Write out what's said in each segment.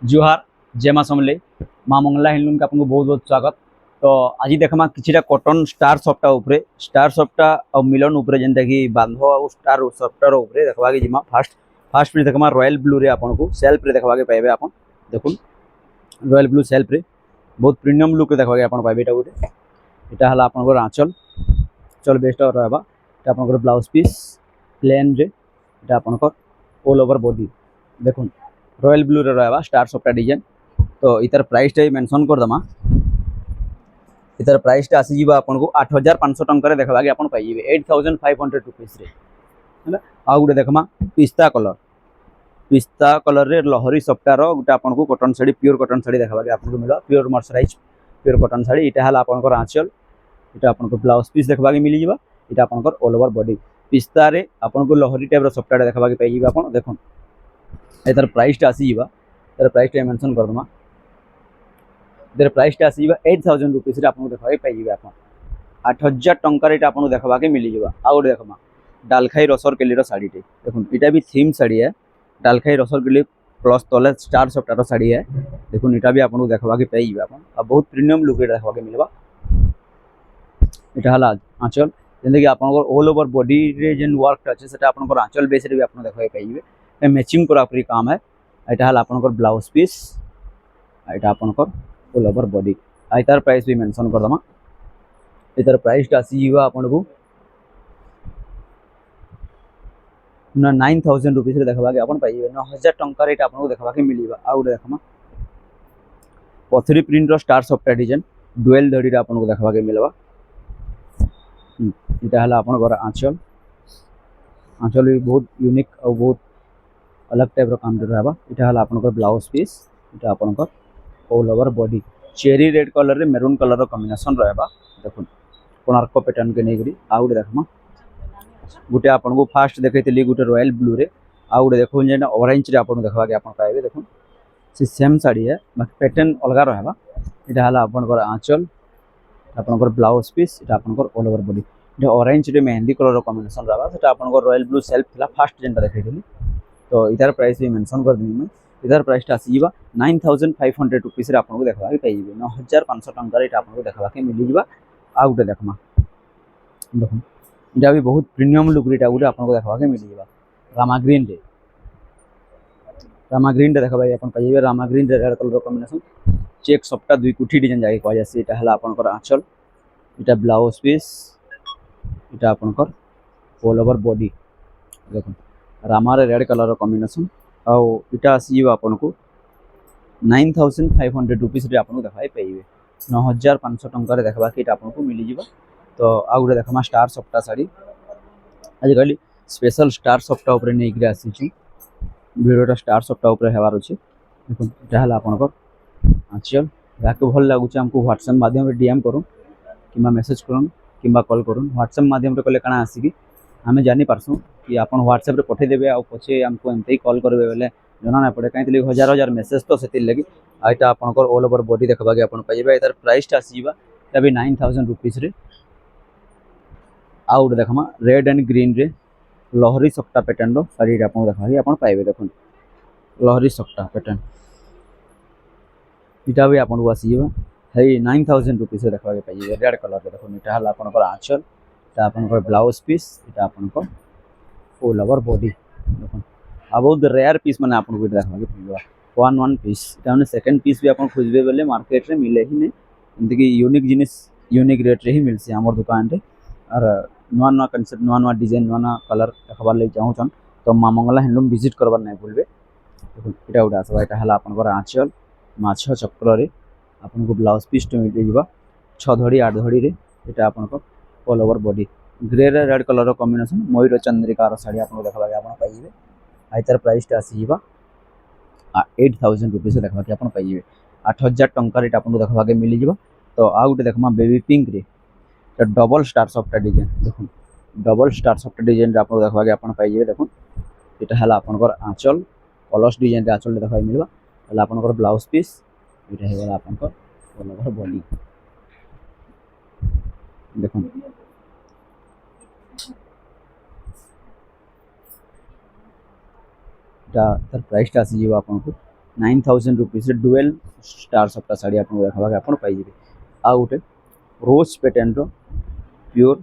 जुहार जय माँ समले माँ मंगला हैंडलूम के आपको बहुत बहुत स्वागत। तो आज देखमा किछिटा कॉटन स्टार सॉफ्टा उपरे स्टार सॉफ्टा और मिलन उपरे जेंता कि बांधो और स्टार सॉफ्टर उपरे देखवा के जिमा फास्ट पे देखमा रॉयल ब्लू रे आपको सेल्फ रे देखवा के पाइबे। आपन देखुन रॉयल ब्लू सेल्फ रे बहुत प्रीमियम लुक रे देखवा के आपन पाइबे। एटा हला आपन आंचल चल बेस्ट और रहबा। एटा आपन ब्लाउज पीस प्लेन रे एटा आपन ऑल ओवर बॉडी देखुन रॉयल ब्लू रे रहबा स्टार सॉफ्टा डिजाइन। तो इतर प्राइस टा मेंशन कर दमा। इतर प्राइस टा आसी जीवा आपन को 8500 टंका रे देखबा के आपन पाई जेबे 8500 रुपीस रे हैला। आ गुटे देखमा पिस्ता कलर रे लहरी सॉफ्टा रो गुटे आपन को cotton sari pure cotton sari देखबा के आपन को मिलो pure mercerise pure cotton sari. इटा हला आपन को आंचल इटा आपन को ब्लाउज पीस देखबा के मिली जीवा। इटा आपन को ऑल ओवर बॉडी पिस्ता रे आपन को लहरी टाइप रो सॉफ्टा देखबा के पाई जीवा। आपन देखुन इतर प्राइस टा आसी जीवा। इतर प्राइस टा मेंशन कर दमा। इधर प्राइस टा आसी 8000 रुपीस रे आपन देखबा के पाई जीवे। आपन 8000 टंका रे आपन देखबा के मिली जीवा। आ गोटे देखमा डालखाई रसर केली रो साड़ी टे देखुन इटा भी थीम साड़ी है। डालखाई रसर केली प्लस तले स्टार सॉफ्टा रो साड़ी है। देखुन इटा भी आपन देखबा के पाई जीवे। आपन आ बहुत प्रीमियम लुक रे देखबा के मिलबा। इटा हला आंचल जेंदे कि आपन ऑल ओवर बॉडी रे जेन वर्क अछि सेटा आपन आंचल बेस रे भी आपन देखबा के पाई जीवे। मैचिंग करा पूरी काम है। इटा हला आपन ब्लाउज पीस इटा आपन ऑल ओवर बॉडी। इतार प्राइस भी मेंशन कर दमा। इतार प्राइस टा आसी जीवा आपन को 9000 रुपीस रे देखबा के आपन पाई जेबे। 9000 टंका रेट आपन को देखबा के मिलीबा। आ उडे देखमा पथरी प्रिंट रो स्टार सॉफ्टवेयर डिजाइन डुअल धड़ी रे आपन को देखबा के मिलबा। इटा हला आपन घर आंचल आंचल भी बहुत यूनिक और बहुत अलग टाइप रो काम रहबा। इटा हला आपन को ब्लाउज पीस इटा आपन को all over body cherry red colour रे मेरून कलर रो कॉम्बिनेशन रहबा। देखुन कोणार्क पैटर्न के नेगरी आ गुटे देखमा गुटे आपन को फास्ट देखैतली गुटे रॉयल ब्लू रे आ गुटे देखुन जेना ऑरेंज रे आपन देखबा के आपन पाइबे। देखुन से सेम साड़ी है बाकी पैटर्न अलगा रहबा। इटा हला आपन को आंचल आपन को ब्लाउज पीस इटा आपन को ऑल ओवर बॉडी इटा ऑरेंज रे मेहंदी कलर रो कॉम्बिनेशन रहबा। सेटा आपन को रॉयल ब्लू सेल्फ थिला फास्ट जेनटा देखैतली। तो इधर प्राइस भी मेंशन कर दिनी। इधर प्राइस टा आसी जीवा 9500 रुपीस रे आपन को देखबा के पाई जेबे। 9500 टंका रे आपन को देखबा के मिली जीवा। आ गुटे देखमा देखुन इटा भी बहुत प्रीमियम लुक रेटा गुटे आपन को देखबा के मिली जीवा। रामा ग्रीन रे देखबा आपन पाई जेबे। रामा ग्रीन रे रेड कलर रो कॉम्बिनेशन चेक सॉफ्टा दुई कुठी डिजाइन जाके कह जासी। इटा हला आपन को आंचल इटा ब्लाउज पीस इटा आपन को ऑल ओवर बॉडी देखुन रामा रे रेड कलर रो कॉम्बिनेशन आ इटा आसी जीवा आपन को 9500 रुपीस रे आपन को देखबा पाई जेबे। 9500 टंका रे देखबा के इटा आपन को मिली जीवा। तो आ गुटे देखमा स्टार सॉफ्टा साड़ी आज कल स्पेशल स्टार सॉफ्टा ऊपर नै गिरा आसी छी। वीडियोटा स्टार सॉफ्टा ऊपर हेबार अछि। देखुन इटा हला आपन को आंचल याके भल लागु छ हमको व्हाट्सएप माध्यम रे डीएम करू किबा मेसेज करू किबा कॉल करू। व्हाट्सएप माध्यम रे कले काना आसी कि हमें जानी पारसु कि आपन व्हाट्सएप रे पठे देबे आ पछे हमको एमते कॉल करबे बेले जना ना पड़े कहीं हजार हजार मेसेज तो सेति लगी। आइटा आपन को ऑल ओवर बॉडी देखबा के आपन पाइबे। इधर प्राइस टा आसी जीवा तबे 9000 रुपीस रे। आउट देखमा रेड एंड ग्रीन रे लहरी सॉफ्टा पैटर्न रो साड़ी रे आपन देखबा के आपन पाइबे। देखुन लहरी सॉफ्टा पैटर्न इटा भी आपन को आसी जीवा है 9000 रुपीस रे देखबा के पाइबे। रेड कलर रे देखुन इटा हला आपन को आंचल इटा आपन को ब्लाउज पीस इटा आपन को ऑल ओवर बॉडी देखुन आ बहुत रेयर पीस माने आपन को देखबा के मिलबा। वन पीस इटा माने सेकंड पीस भी आपन खोजबे बेले मार्केट रे मिले ही नै। एंति कि यूनिक जिनिस यूनिक रेट रे ही मिलसे हमर दुकान रे। और नुआ नुआ कॉन्सेप्ट नुआ नुआ डिजाइन नुआ नुआ कलर देखबार ले चाहू छन तो मां मंगला हैंडलूम विजिट करबार नै भूलबे। देखुन इटा उडा सब इटा हला आपन को आंचल माछ चक्र रे आपन को ब्लाउज पीस तो मिल जीवा 6 धड़ी 8 धड़ी रे। इटा आपन को ऑल ओवर बॉडी ग्रे रे रेड कलर रो कॉम्बिनेशन मयूर चंद्रिका रो साड़ी आपन को देखबा के आपन पाई जेबे। आइतर प्राइस टा आसी जीवा 8000 रुपीस देखबा के आपन पाई जेबे। 8000 टंका रेट आपन को देखबा के मिली जीवा। तो आ गुटे देखमा बेबी पिंक रे तो डबल स्टार सॉफ्ट डिजाइन देखुन डबल स्टार सॉफ्ट डिजाइन रे आपन देखबा के आपन पाई जेबे। देखुन इटा हला आपन को आंचल कलश डिजाइन रे आंचल देखबा मिलबा। हला आपन को ब्लाउज पीस इटा हे वाला आपन को ऑल ओवर बॉडी देखुन इटा तर प्राइस टा आसी जीवा आपन को 9000 रुपीस डुएल स्टार सप्टा साड़ी आपको देखा आप पाइबे। आ गोटे रोज पैटर्न रो प्योर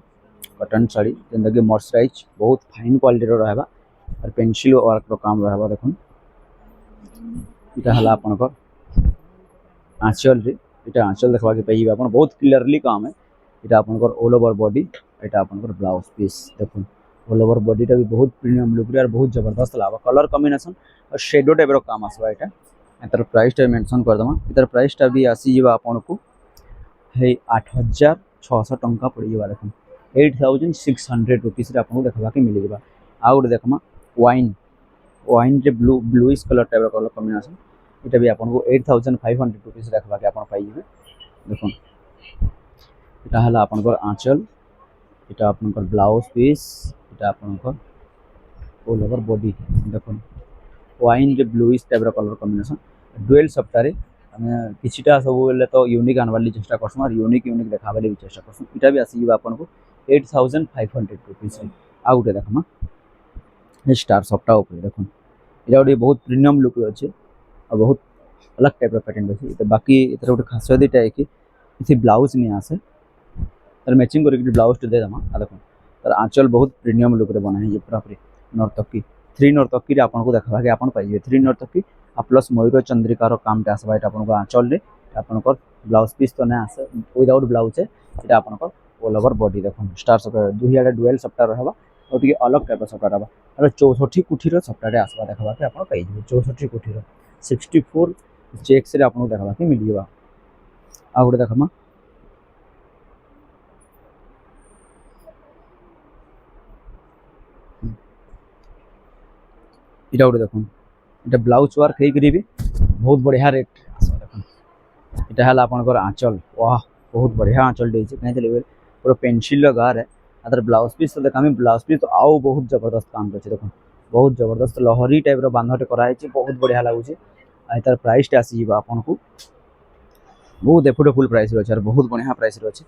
कॉटन साड़ी जेनता कि मर्सराइज बहुत फाइन क्वालिटी रहा और पेंसिल वर्क रो काम रहा। देखो यहाँ आपंकर आंचल रे यहाँ आंचल देखा पाइबे आप बहुत क्लियरली काम है। यहाँ आपंकर ऑल ओवर बॉडी यहाँ आपंकर ब्लाउज पीस देखो ऑल ओवर बॉडीटा भी बहुत प्रीमियम लुक रे बहुत जबरदस्त लगा कलर कॉम्बिनेशन और शेडो टाइप रो काम आसवा। यहाँ इतर प्राइसटा मेंशन करदमा इतर प्राइसटा भी आसीजा आपको है 8600 टंका पड़ जावा। देखो 8600 रुपीस आपको देखा मिल जावा। आ गए देखमा वाइन वाइन रे blue bluish colour type colour combination ये भी आपको 8500 रुपीस देखा आप पाइबे। देखो यहाँ है आपंकर आंचल यहाँ आपंकर ब्लाउज पीस यहाँ आपंकर ऑल ओवर बॉडी देखो वाइन रे bluish type colour combination dual सप्ताह आम किटा सब तो यूनिक आनवार चेष्टा करसुँ और यूनिक यूनिक देखाबार भी चेष्टा करसुँ। यहाँ भी आसीज आपको 8500 रुपीस। आ गए देखमा स्टार सप्ताह देखो यहाँ गोटे बहुत प्रीमियम लुक अच्छे और बहुत अलग टाइप पैटर्न अच्छे। बाकी इधर गोटे खासियत है कि इसे ब्लाउज नहीं आसे तर मैचिंग करके ब्लाउज दे देमा। देखो तर आंचल बहुत प्रीमियम लुक रे बना है पूरा पूरी नर्तकी 3 नर्तकी आपको देखा आप पाइबे 3 नर्तकी प्लस मयूर चंद्रिकार कामटा आसवा। यहाँ आपको आंचल रे आपंकर ब्लाउज पीस तो नहीं आसे विदाउट ब्लाउज है ये आपंकर ऑल ओवर बॉडी देखो स्टार सप्ताह 2 डुएल सप्ताह रहा और टे अलग टाइप सप्ताह रहा और 64 कुठीर सप्ताह आसवा देखा आप पाइबे 64 कुठीर 64 चेक्स रे आपको देखा मिल जावा। आ गए देखमा यहाँ गोटे देखो ये ब्लाउज वर्क हो बहुत बढ़िया रेट देखो यहाँ है आपंकर आंचल वाह बहुत बढ़िया आंचल दे कहीं पूरा पेंसिल गार है अदर ब्लाउज पीस तो देखा ब्लाउज पीस तो आउ बहुत जबरदस्त काम कर देखो बहुत जबरदस्त लहरी टाइप बांधटे कराई बहुत बढ़िया लगुच। तार प्राइस आसी आपको बहुत एफोर्डेबल प्राइस अच्छे और बहुत बढ़िया प्राइस अच्छे।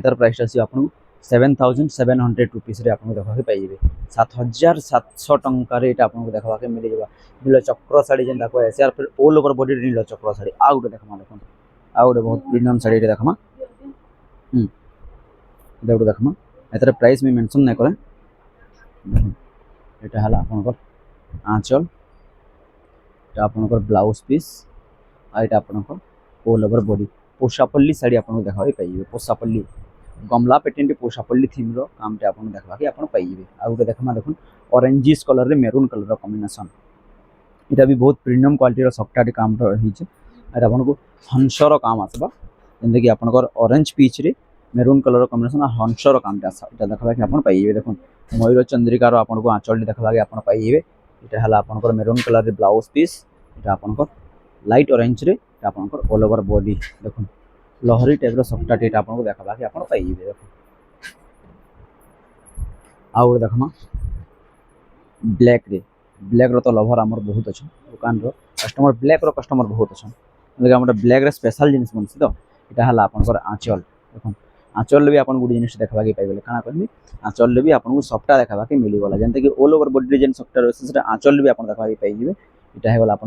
तार प्राइस आस आपको 7700 रुपीस आपको देखा पाइबे 7700 टंकार ये आपको देखा मिल जावा। नील चक्र शाड़ी जेनता कहे फिर ऑल ओवर बॉडी नील चक्र शाड़ी आ गए देखा देखो आ गए बहुत प्रीमियम शाड़ी देखा गोटे देखमा यार प्राइस भी मेंशन नहीं करे। यहाँ है आपंकर आंचल यहाँ आपंकर ब्लाउज पीस यहाँ आपंकर ऑल ओवर बॉडी पोषापल्ली शाड़ी आपको देखा पाइबे पोषापल्ली गमला पेटेंट पोषापल्ली थीम रो कामटे आपको देखा आप पाइबे। आ गए देखमा देखो ऑरेंजिश कलर रे मेरून कलर कॉम्बिनेशन यहाँ भी बहुत प्रीमियम क्वालिटी सफ्टा काम रही है आपको हंसर काम आसवा जेनता कि आपंकर ऑरेंज पीच रे मेरून कलर कॉम्बिनेशन और हंसर कामटा आसा देखा आप पाइबे। देखो मयूर चंद्रिकार आपको आंचल देखा आप पाइबे। यहाँ है आपंकर मेरून कलर रे ब्लाउज पीस यहाँ आपंकर लाइट ऑरेंज रे आपंकर ऑल ओवर बॉडी देखो लहरी टाइप सफ्टा टेट आपको देखा आप पाइबे। देखो आ गए देखमा ब्लैक रो तो लभर आमर बहुत अच्छा दुकान रो कस्टमर ब्लैक रो कस्टमर बहुत अच्छा मतलब ब्लैक रे स्पेशल जिनिस बनसी तो यहाँ है आपंकर आंचल देखो आंचल भी आप गोटे जिन देखा पाइबे क्या कहमी आंचल भी आपको सफ्टा देखा मिलगला जेनता कि ऑल ओवर बॉडी जेन सफ्टा रही आंचल भी आप देखा पाइबे। यहाँ होगा आप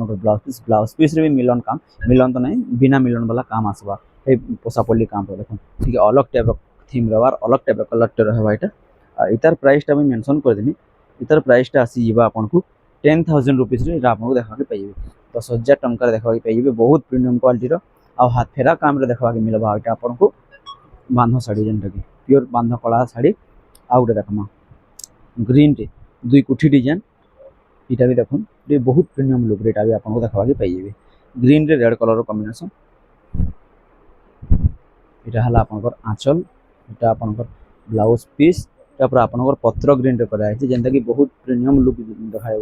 ब्लाउज पीस रे भी मिलन काम मिलन तो नहीं बिना मिलन वाला काम आसवा पोषापल्ली काम देखो ठीक अलग टाइप थीम रहा अलग टाइप कलर रहा। यहाँ इतार प्राइसटा भी मेंशन करदेमी इतार प्राइसटा आसी आपको 10,000 रुपीस आपको देखा पाइबे 10,000 टंकार देखा पाइबे बहुत प्रीमियम क्वालिटी आ हाथ फेरा काम देखा मिलवा। यहाँ आपको बांध शाड़ी जेनटा कि प्योर बांध कला शाड़ी आ गए देखमा ग्रीन टे 2 कुठी डिजाइन यहाँ भी देखो ये बहुत प्रीमियम लुक रेटा भी आपको देखा पाइबे ग्रीन रे रेड कलर कॉम्बिनेशन। यहाँ है आपंकर आंचल यहाँ आपंकर ब्लाउज पीस यहाँ आपंकर पत्र ग्रीन रे कराई जेनता कि बहुत प्रीमियम लुक देखा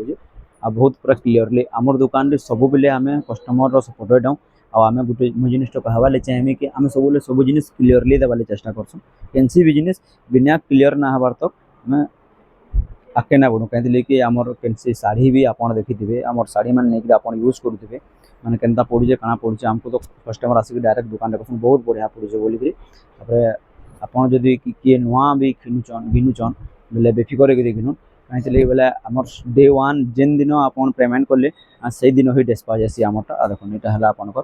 आ बहुत पूरा क्लीयरली आमर दुकान रे सब बेले आम कस्टमर सपोर्ट दऊँ आम गोटे मुझे जिन कहवाले चाहिए कि आम सब सब जिन क्लीयरली देवाले चेष्टा करसूँ कैंसी भी जिनिस बिना क्लीयर ना हबार तक आम आगे ना बढ़ू कहीं कि आमर कैंसी शाढ़ी भी आप देखिथे आमर शाढ़ी मैंने नहीं आप यूज करुवे मैंने केनता पड़ुचे काଣା पड़ुचे आमको तो कस्टमर आसिक डायरेक्ट दुकान देखुन बहुत बढ़िया पड़ुचे बोलिकी आपरे आपन जदि किए नुआ भी घिनुचन बोले बेफिकर घिनुन कहीं बोले आम डे वन जेन दिन आप पेमेंट कले से दिन ही डिस्पाच आसी आमटा आ देखो यहाँ है आपंकर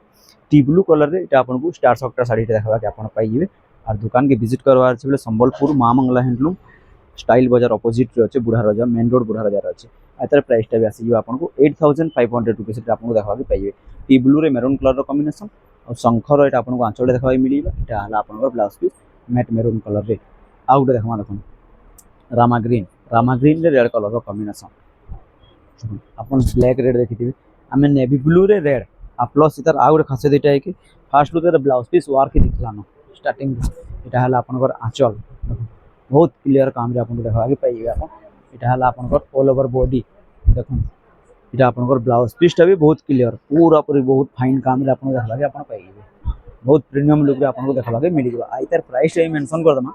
टी ब्लू कलर ये आपको स्टार सफ्टा शाढ़ी देखा आप पाइबे और दुकान के विजिट करवार अच्छे संबलपुर माँ मंगला हैंडलूम स्टाइल बाजार अपोजिट अच्छे बुढ़ा रजा मेन रोड बुढ़ा रजार अच्छे यार प्राइसटा भी आसी आपको 8500 रुपीस आपको देखा पाइबे टी ब्लू रे मेरून कलर कॉम्बिनेशन और शंखर यहाँ आपको आंचल देखा मिले यहाँ है आप blouse piece matt maroon colour रे आउ गोटे देखा देखो रामा ग्रीन रे रेड कलर कॉम्बिनेशन आप ब्लैक रेड देखी आम नेवी ब्लू रे रेड आ प्लस इतार आउ गोटे खासियत यहाँ है कि fast look blouse piece work दिखलान स्टार्टिंग यहाँ है आपंकर आंचल बहुत क्लीयर काम आपको देखा पाइबे आप यहाँ है आपंकर ऑल ओवर बॉडी देखो यहाँ आपंकर ब्लाउज पीसटा भी बहुत क्लीयर पूरा पूरी बहुत फाइन काम आपको देखा आप पाइबे बहुत प्रीमियम लुक आपको देखा मिल जाए यार प्राइस मेंशन करदमा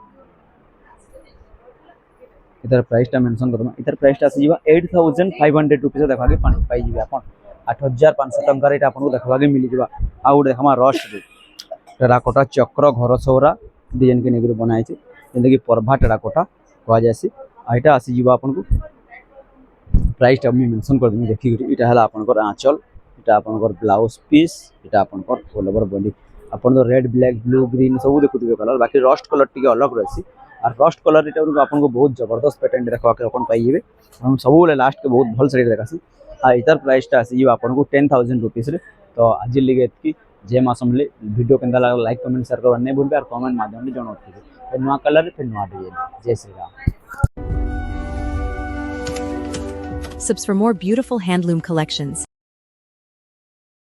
इधर प्राइसटा मेंशन करदमा इधर प्राइसटा आसी 8500 रुपीस देखा पाइबे आप 8500 टंकार यहाँ आपको देखा मिल जाए आउ गोटे देखा रस्ट टेराकोटा चक्र घर सौरा डिजाइन के लेकर बनाई जेनता कि पर्भा टेराकोटा कह जाए यहाँ आसीज आपको प्राइसटा मुझे मेंशन करदेमी देखिए यहाँ है आपंकर आंचल यहाँ आपंकर ब्लाउज पीस यहाँ आपंकर ऑल ओवर बॉडी आप रेड ब्लैक ब्लू ग्रीन सब देखुए कलर बाकी रस्ट कलर टी अलग रही और रस्ट कलर यहाँ आपको बहुत जबरदस्त पैटर्न देखा पाइबे सब लास्ट के बहुत भल से देखासी इतार प्राइसटा आसी आपको 10,000 रुपीस तो आज लगे जे मासमले वीडियो के लाइक कमेंट शेयर करवा नहीं भूलबे और कमेंट माध्यम जनावे फिर नुआ कलर फिर नुआ डिजाइन जय Shri Ram Subs for more beautiful handloom collections.